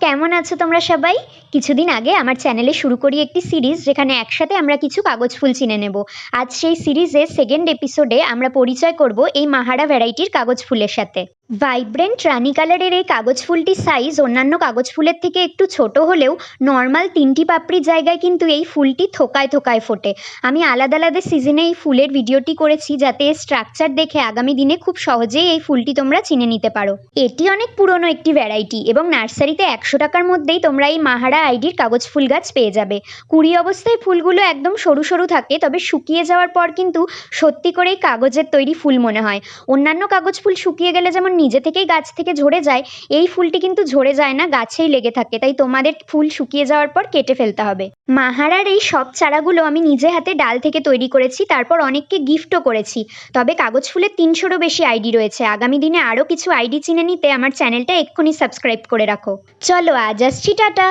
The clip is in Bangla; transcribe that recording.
কেমন আছো তোমরা সবাই? কিছুদিন আগে আমার চ্যানেলে শুরু করি একটি সিরিজ যেখানে একসাথে আমরা কিছু কাগজ ফুল চিনে নেব। আজ সেই সিরিজের সেকেন্ড এপিসোডে আমরা পরিচয় করব এই মাহারা ভ্যারাইটির কাগজ ফুলের সাথে। ভাইব্রেন্ট রানি কালারের এই কাগজ ফুলটির সাইজ অন্যান্য কাগজ ফুলের থেকে একটু ছোট হলেও নর্মাল 3টি পাপড়ির জায়গায় কিন্তু এই ফুলটি থোকায় থোকায় ফোটে। আমি আলাদা আলাদা সিজনে এই ফুলের ভিডিওটি করেছি যাতে এর স্ট্রাকচার দেখে আগামী দিনে খুব সহজেই এই ফুলটি তোমরা চিনে নিতে পারো। এটি অনেক পুরনো একটি ভ্যারাইটি এবং নার্সারিতে 100 টাকার মধ্যেই তোমরা এই মাহারা আইডির কাগজ ফুল গাছ পেয়ে যাবে। কুড়ি অবস্থায় ফুলগুলো একদম সরু সরু থাকে, তবে শুকিয়ে যাওয়ার পর কিন্তু সত্যি করেই কাগজের তৈরি ফুল মনে হয়। অন্যান্য কাগজ ফুল শুকিয়ে গেলে যেমন নিজে থেকেই গাছ থেকে ঝরে যায়, এই ফুলটি কিন্তু ঝরে যায় না, গাছেই লেগে থাকে, তাই তোমাদের ফুল শুকিয়ে যাওয়ার পর কেটে ফেলতে হবে। মাহারার এই সব চারাগুলো আমি নিজে হাতে ডাল থেকে তৈরি করেছি, তারপর অনেককে গিফটও করেছি। তবে কাগজ ফুলের 300রও বেশি আইডি রয়েছে। আগামী দিনে আরও কিছু আইডি চিনে নিতে আমার চ্যানেলটা এক্ষুনি সাবস্ক্রাইব করে রাখো। চলো আজ আসছি, টাটা।